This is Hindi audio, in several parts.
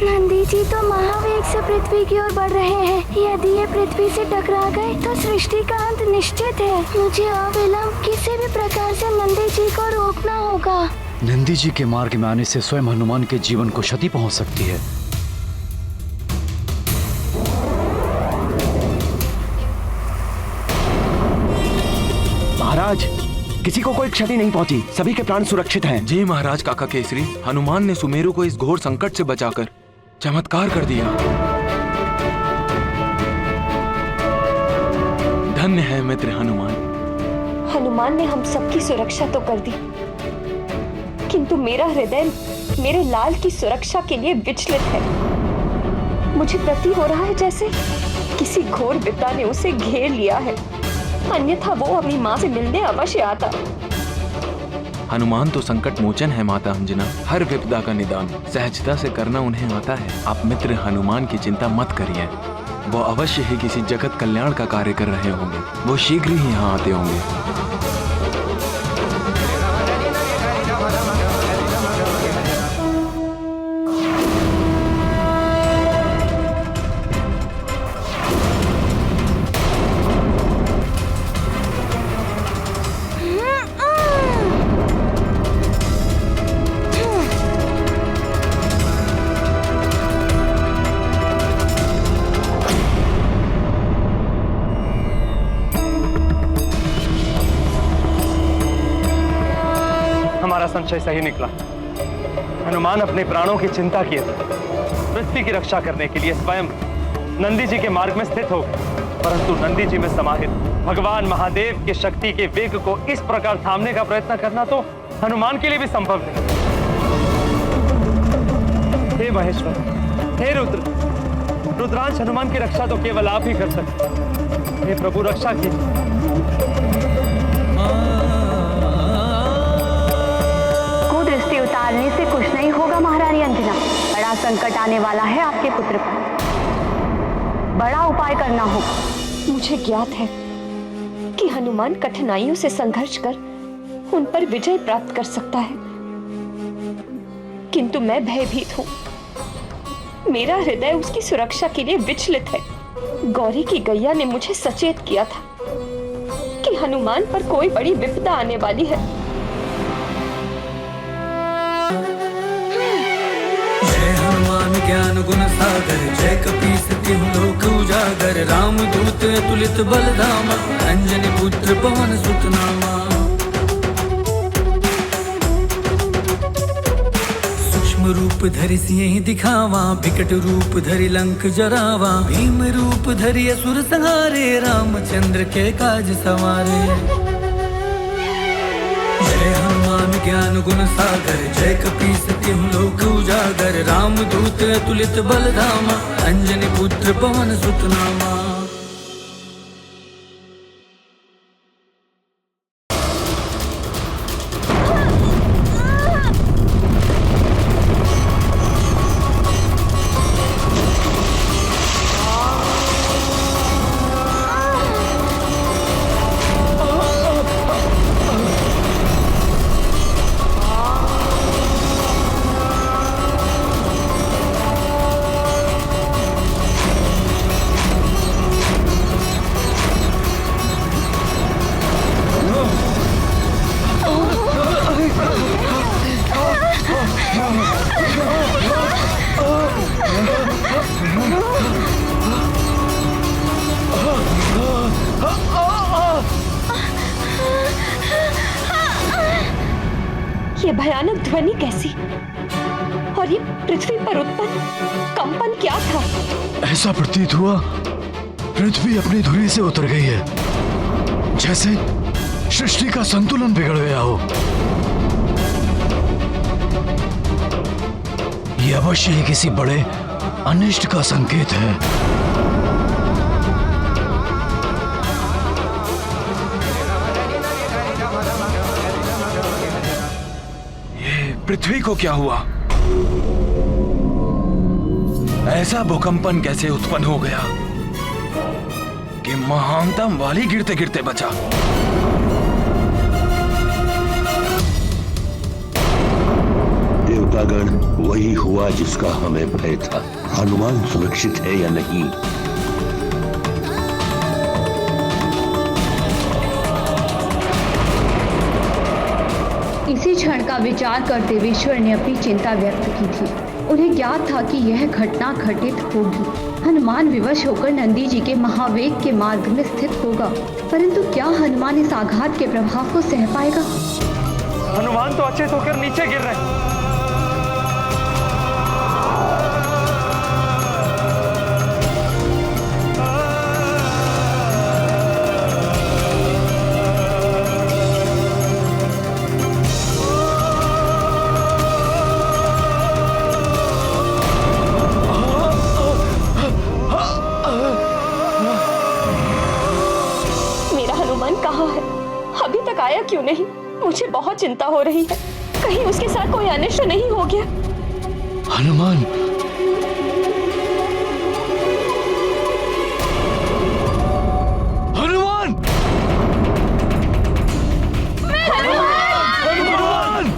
नंदी जी तो महावेग से पृथ्वी की ओर बढ़ रहे हैं। यदि ये पृथ्वी से टकरा गए तो सृष्टि का अंत निश्चित है। मुझे अविलंब किसी भी प्रकार से नंदी जी को रोकना होगा। नंदी जी के मार्ग में आने से स्वयं हनुमान के जीवन को क्षति पहुंच सकती है। महाराज, किसी को कोई क्षति नहीं पहुंची, सभी के प्राण सुरक्षित हैं। जी महाराज काका केसरी, हनुमान ने सुमेरु को इस घोर संकट से बचाकर चमत्कार कर दिया। धन्य है मित्र हनुमान। हनुमान ने हम सबकी सुरक्षा तो कर दी, किंतु मेरा हृदय मेरे लाल की सुरक्षा के लिए विचलित है। मुझे प्रतीत हो रहा है जैसे किसी घोर विपदा ने उसे घेर लिया है, अन्यथा वो अपनी माँ से मिलने अवश्य आता। हनुमान तो संकट मोचन है माता अंजना, हर विपदा का निदान सहजता से करना उन्हें आता है। आप मित्र हनुमान की चिंता मत करिए, वो अवश्य ही किसी जगत कल्याण का कार्य कर रहे होंगे। वो शीघ्र ही यहाँ आते होंगे। हमारा संशय सही निकला। हनुमान अपने प्राणों की चिंता किए पृथ्वी की रक्षा करने के लिए स्वयं नंदी जी के मार्ग में स्थित हो गए, परंतु नंदी जी में समाहित भगवान महादेव की शक्ति के वेग को इस प्रकार थामने का प्रयत्न करना तो हनुमान के लिए भी संभव नहीं। हे महेश्वर, हे रुद्र, रुद्रांश हनुमान की रक्षा तो केवल आप ही कर सकते। हे प्रभु, रक्षा कीजिए। उतारने से कुछ नहीं होगा महारानी अंजना। बड़ा संकट आने वाला है आपके पुत्र पर, बड़ा उपाय करना होगा। मुझे ज्ञात है कि हनुमान कठिनाइयों से संघर्ष कर उन पर विजय प्राप्त कर सकता है, किंतु मैं भयभीत हूँ। मेरा हृदय उसकी सुरक्षा के लिए विचलित है। गौरी की गैया ने मुझे सचेत किया था कि हनुमान पर कोई बड़ी विपदा आने वाली है। ज्ञान गुण सागर, जय कपीस तिहु लोक उजागर, राम दूत अतुलित बल धामा, अंजनी पुत्र पवन सुत नामा। सूक्ष्म रूप धरि सिंह दिखावा, विकट रूप धरि लंक जरावा, भीम रूप धरि असुर संहारे, रामचंद्र के काज सवारे। जय हनुमान ज्ञान गुण सागर, जय कपीस तिहु लोक उजागर, राम दूत अतुलित बल धामा, अंजनी पुत्र पवन सुत नामा। ये भयानक ध्वनि कैसी, और ये पृथ्वी पर उत्पन्न कंपन क्या था? ऐसा प्रतीत हुआ पृथ्वी अपनी धुरी से उतर गई है, जैसे सृष्टि का संतुलन बिगड़ गया हो। ये अवश्य ही किसी बड़े अनिष्ट का संकेत है। पृथ्वी को क्या हुआ? ऐसा भूकंपन कैसे उत्पन्न हो गया कि महानतम वाली गिरते गिरते बचा? ये देवतागण वही हुआ जिसका हमें भय था। हनुमान सुरक्षित है या नहीं? इसी क्षण का विचार करते हुए ईश्वर ने अपनी चिंता व्यक्त की थी। उन्हें ज्ञात था कि यह घटना घटित होगी। हनुमान विवश होकर नंदी जी के महावेग के मार्ग में स्थित होगा, परंतु क्या हनुमान इस आघात के प्रभाव को सह पाएगा? हनुमान तो अचेत होकर नीचे गिर रहे हैं। मेरा हनुमान कहाँ है? अभी तक आया क्यों नहीं? मुझे बहुत चिंता हो रही है, कहीं उसके साथ कोई अनिष्ट नहीं हो गया। हनुमान, हनुमान, हनुमान,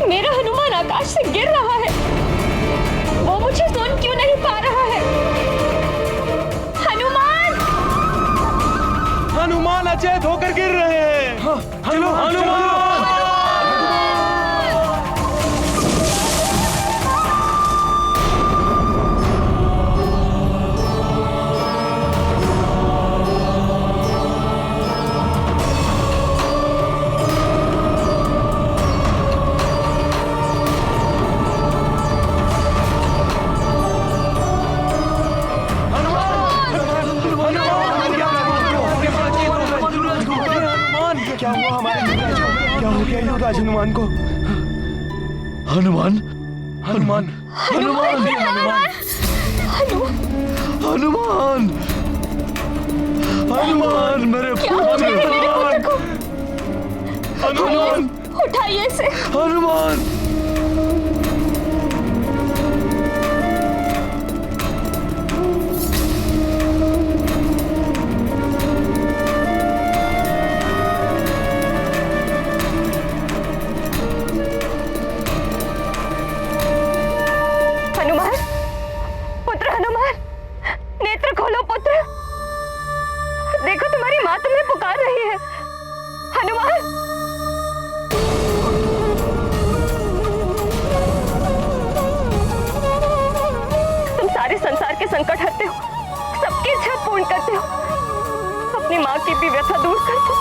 मेरा हनुमान आकाश से गिर रहा है। वो मुझे सुन क्यों नहीं पा रहा है? हनुमान! हनुमान अचेत होकर गिर रहे हैं। चलो हनुमान! क्या हुआ हमारे? क्या हो गया युवराज हनुमान को? हनुमान, हनुमान, हनुमान, हनुमान, हनुमान, मेरे पुत्र, हनुमान, उठाइए इसे। हनुमान, नेत्र खोलो पुत्र, देखो तुम्हारी माँ तुम्हें पुकार रही है। हनुमान! तुम सारे संसार के संकट हरते हो, सबकी इच्छा पूर्ण करते हो, अपनी माँ की भी व्यथा दूर करते हो।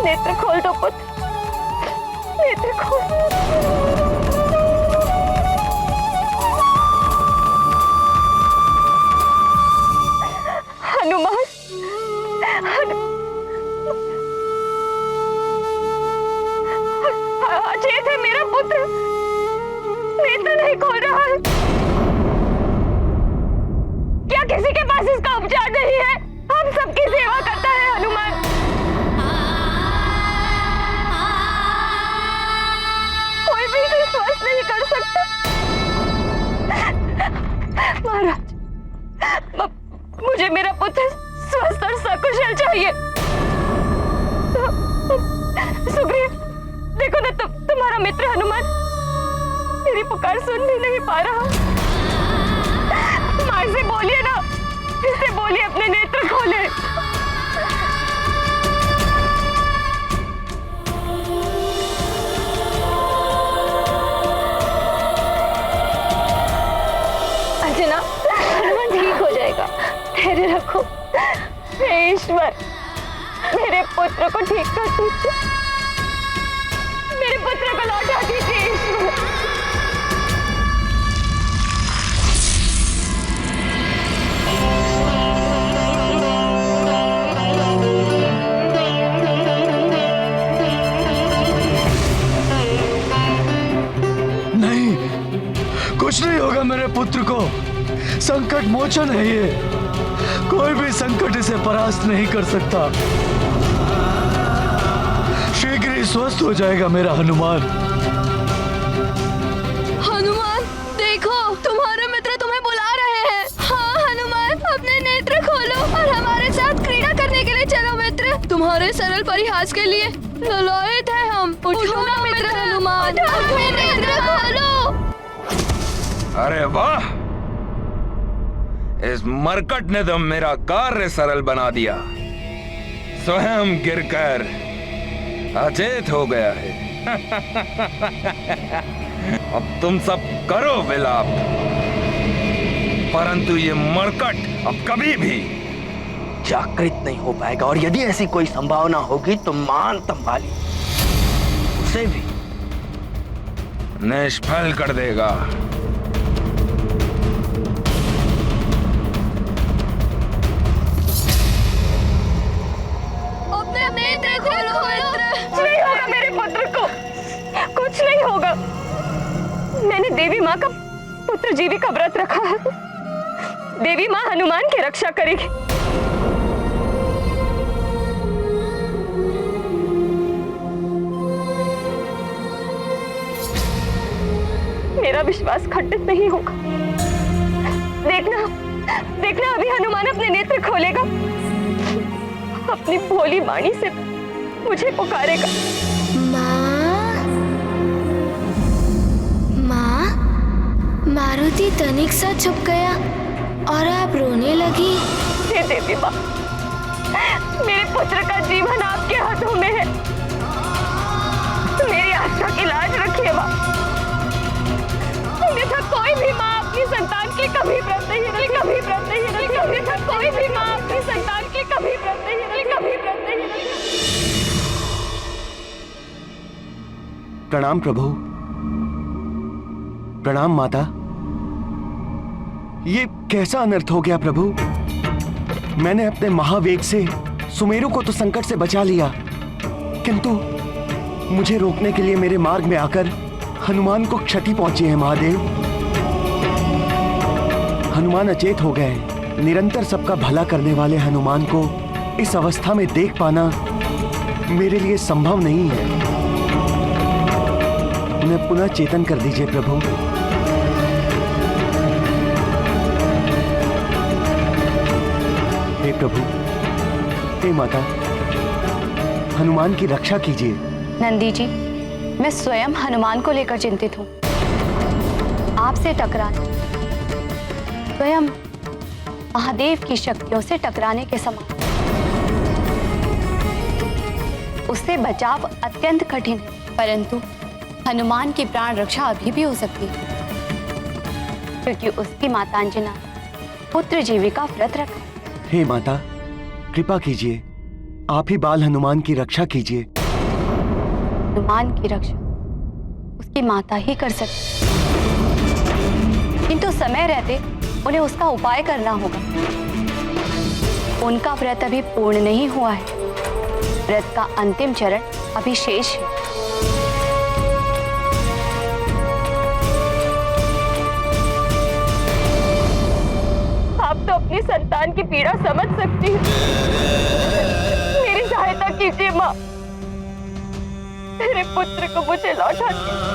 नेत्र खोल दो पुत्र, नेत्र खोल। हनुमान, अचेत है मेरा पुत्र, नेत्र नहीं खोल रहा है। क्या किसी के पास इसका उपचार नहीं है? हम सबकी सेवा करता है हनुमान। कोई भी इसे स्वस्थ नहीं कर सकता। महाराज, मुझे मेरा पुत्र स्वस्थ और सकुशल चाहिए। सुग्रीव, देखो ना, तुम्हारा मित्र हनुमान मेरी पुकार सुन भी नहीं पा रहा। माँ से बोलिए ना, इससे बोलिए अपने नेत्र खोले। अंजना, हनुमान ठीक हो जाएगा, धैर्य रखो। हे ईश्वर, मेरे पुत्र को ठीक कर दीजिए, मेरे पुत्र को लौटा दीजिए ईश्वर। नहीं, कुछ नहीं होगा मेरे पुत्र को। संकट मोचन है ये, कोई भी संकट इसे परास्त नहीं कर सकता। शीघ्र ही स्वस्थ हो जाएगा मेरा हनुमान। तुम्हारे सरल परिहास के लिए ललायत है हम। उठो ना मित्र हनुमान, अरे वाह, इस मरकट ने तो मेरा कार्य सरल बना दिया। स्वयं गिरकर अचेत हो गया है। अब तुम सब करो विलाप, परंतु ये मरकट अब कभी भी जागृत नहीं हो पाएगा, और यदि ऐसी कोई संभावना होगी तो मान संभाली उसे भी निष्फल कर देगा। अपने नेत्र खोलो मित्र। नहीं होगा मेरे पुत्र को, कुछ नहीं होगा। मैंने देवी माँ का पुत्र जीवी का व्रत रखा है। देवी माँ हनुमान की रक्षा करेगी। मेरा विश्वास खंडित नहीं होगा। देखना, देखना अभी हनुमान अपने नेत्र खोलेगा, अपनी भोली वाणी से मुझे पुकारेगा। माँ, मारुति तनिक सा छुप गया और आप रोने लगी। हे देवी माँ, मेरे पुत्र का जीवन आपके हाथों में है। मेरी आशा की लाज रखिए माँ। अन्यथा कोई भी माँ अपनी संतान के कभी व्रत नहीं रखेगी, कभी व्रत नहीं रखेगी। अन्यथा कोई भी माँ अपनी संतान के कभी व्रत नहीं रखेगी, कभी व्रत नहीं रखेगी। प्रणाम प्रभु। प्रणाम माता। ये कैसा अनर्थ हो गया प्रभु? मैंने अपने महावेग से सुमेरु को तो संकट से बचा लिया, किंतु मुझे रोकने के लिए मेरे मार्ग में आकर हनुमान को क्षति पहुंची है। महादेव, हनुमान अचेत हो गए। निरंतर सबका भला करने वाले हनुमान को इस अवस्था में देख पाना मेरे लिए संभव नहीं है। उन्हें पुनः चेतन कर दीजिए प्रभु। हे प्रभु, हे माता, हनुमान की रक्षा कीजिए। नंदी जी, मैं स्वयं हनुमान को लेकर चिंतित हूँ। आपसे टकराना स्वयं महादेव की शक्तियों से टकराने के समान। उससे बचाव अत्यंत कठिन है, परंतु हनुमान की प्राण रक्षा अभी भी हो सकती है, क्योंकि उसकी माता अंजना पुत्र जीवी का व्रत रखा। हे माता, कृपा कीजिए, आप ही बाल हनुमान की रक्षा कीजिए। हनुमान की रक्षा उसकी माता ही कर सकती, किंतु समय रहते उन्हें उसका उपाय करना होगा। उनका व्रत अभी पूर्ण नहीं हुआ है। व्रत का अंतिम चरण अभी शेष है। आप तो अपनी संतान की पीड़ा समझ सकती हैं। मेरी सहायता कीजिए माँ, मेरे पुत्र को मुझे लौटा दीजिए।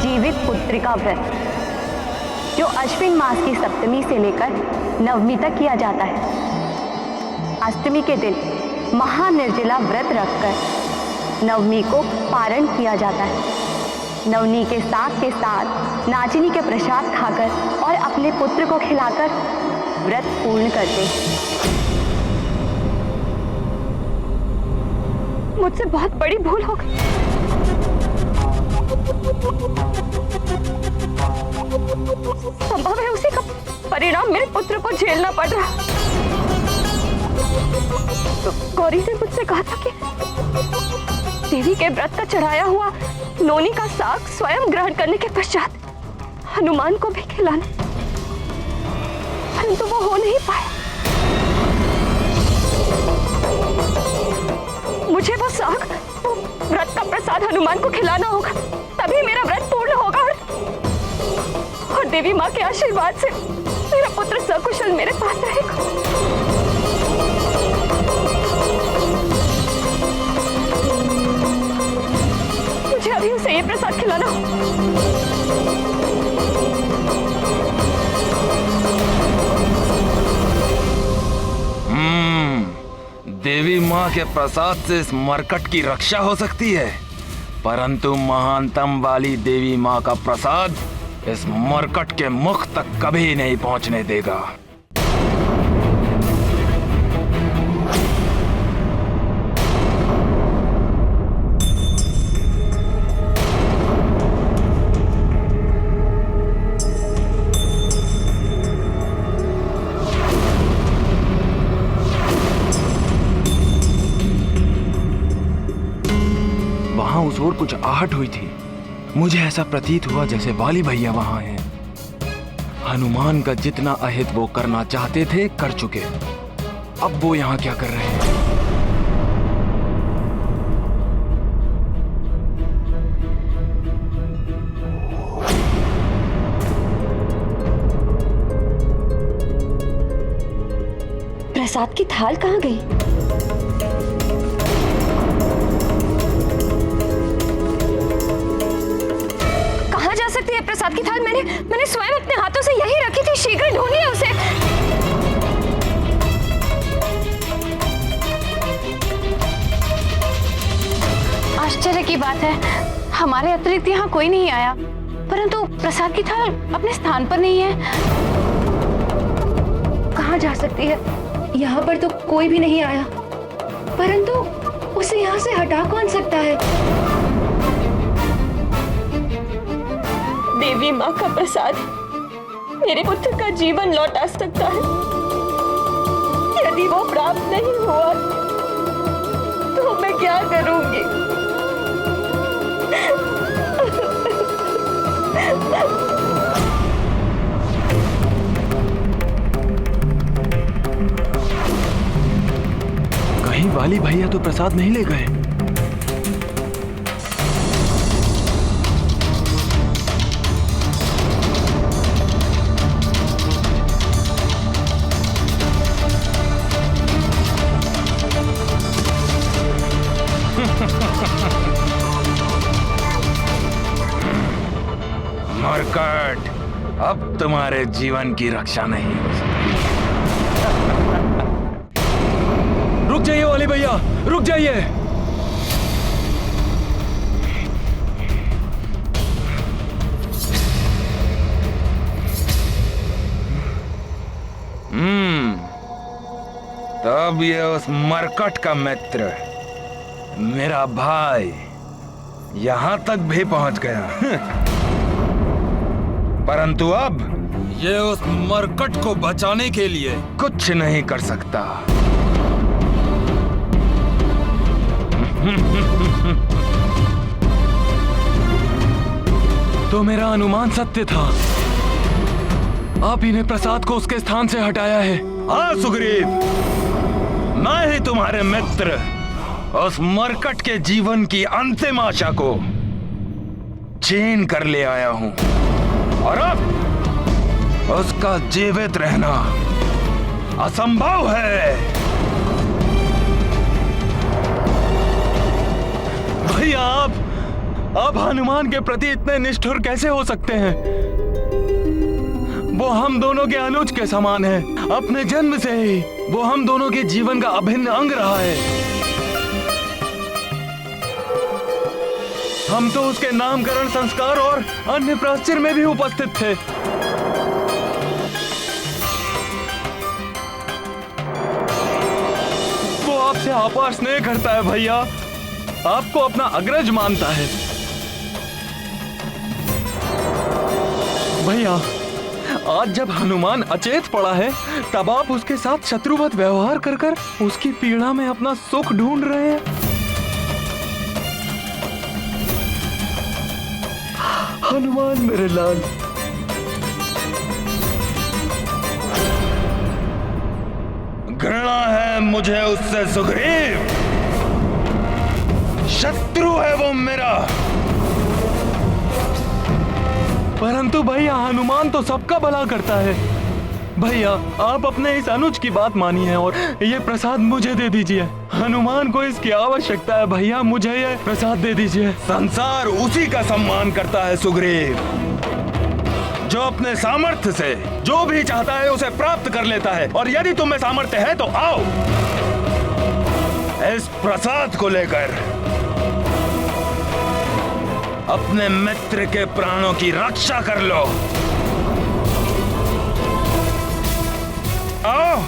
जीवित पुत्री का व्रत जो अश्विन मास की सप्तमी से लेकर नवमी तक किया जाता है। अष्टमी के दिन महानिर्जला व्रत रखकर नवमी को पारण किया जाता है। नवमी के साथ नाचिनी के प्रसाद खाकर और अपने पुत्र को खिलाकर व्रत पूर्ण करते हैं। मुझसे बहुत बड़ी भूल हो गई। संभव है उसी का परिणाम मेरे पुत्र को झेलना पड़ रहा। तो गौरी ने मुझसे कहा था कि देवी के व्रत का चढ़ाया हुआ नोनी का साग स्वयं ग्रहण करने के पश्चात हनुमान को भी खिलाना, परंतु वो हो नहीं पाया। मुझे वो साग, वो व्रत का प्रसाद हनुमान को खिलाना होगा, तभी मेरा व्रत पूर्ण होगा और देवी माँ के आशीर्वाद से मेरा पुत्र सकुशल मेरे पास रहेगा। प्रसाद खिलाना। देवी माँ के प्रसाद से इस मरकट की रक्षा हो सकती है, परंतु महानतम वाली देवी माँ का प्रसाद इस मरकट के मुख तक कभी नहीं पहुंचने देगा। वहां उस ओर कुछ आहट हुई थी। मुझे ऐसा प्रतीत हुआ जैसे वाली भैया वहां हैं। हनुमान का जितना अहित वो करना चाहते थे कर चुके, अब वो यहाँ क्या कर रहे हैं? प्रसाद की थाल कहाँ गई? कहाँ जा सकती है प्रसाद की थाल? मैंने स्वयं अपने हाथों से यही रखी थी। शीघ्र ढूंढिए उसे। आश्चर्य की बात है, हमारे अतिरिक्त यहाँ कोई नहीं आया, परंतु प्रसाद की थाल अपने स्थान पर नहीं है। कहाँ जा सकती है? यहाँ पर तो कोई भी नहीं आया, परंतु उसे यहाँ से हटा कौन सकता है? देवी माँ का प्रसाद मेरे पुत्र का जीवन लौटा सकता है। यदि वो प्राप्त नहीं हुआ तो मैं क्या करूंगी? कहीं वाली भैया तो प्रसाद नहीं ले गए। मरकट, अब तुम्हारे जीवन की रक्षा नहीं हो सकती। रुक जाइए वाली भैया, रुक जाइए। तब ये उस मरकट का मित्र, मेरा भाई, यहां तक भी पहुंच गया। परंतु अब ये उस मरकट को बचाने के लिए कुछ नहीं कर सकता। तो मेरा अनुमान सत्य था। आप ही ने प्रसाद को उसके स्थान से हटाया है। हाँ सुग्रीव, मैं ही तुम्हारे मित्र उस मरकट के जीवन की अंतिम आशा को छीन कर ले आया हूं, और अब उसका जीवित रहना असंभव है। भैया, आप हनुमान के प्रति इतने निष्ठुर कैसे हो सकते हैं? वो हम दोनों के अनुज के समान है। अपने जन्म से ही वो हम दोनों के जीवन का अभिन्न अंग रहा है। हम तो उसके नामकरण संस्कार और अन्य प्राश्चित्य में भी उपस्थित थे। वो आपसे अपार स्नेह करता है भैया, आपको अपना अग्रज मानता है। भैया, आज जब हनुमान अचेत पड़ा है, तब आप उसके साथ शत्रुवत व्यवहार कर कर उसकी पीड़ा में अपना सुख ढूंढ रहे हैं। हनुमान मेरे लाल, घृणा है मुझे उससे सुग्रीव, शत्रु है वो मेरा। परंतु भैया, हनुमान तो सबका भला करता है। भैया आप अपने इस अनुज की बात मानिए और ये प्रसाद मुझे दे दीजिए। हनुमान को इसकी आवश्यकता है भैया, मुझे ये प्रसाद दे दीजिए। संसार उसी का सम्मान करता है सुग्रीव, जो अपने सामर्थ्य से जो भी चाहता है उसे प्राप्त कर लेता है। और यदि तुम में सामर्थ्य है तो आओ, इस प्रसाद को लेकर अपने मित्र के प्राणों की रक्षा कर लो। आओ।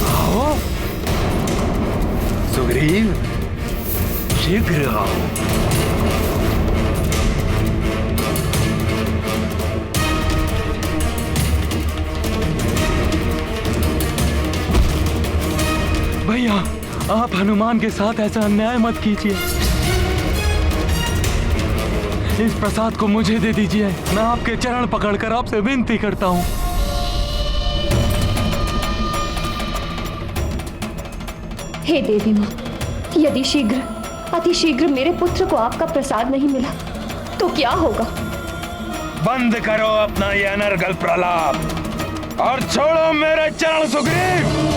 आओ सुग्रीव, शीघ्र आओ। भैया आप हनुमान के साथ ऐसा अन्याय मत कीजिए। इस प्रसाद को मुझे दे दीजिए। मैं आपके चरण पकड़कर आपसे विनती करता हूँ। हे देवी माँ, यदि शीघ्र अति शीघ्र मेरे पुत्र को आपका प्रसाद नहीं मिला तो क्या होगा? बंद करो अपना ये अनर्गल प्रलाप और छोड़ो मेरे चरण सुग्रीव।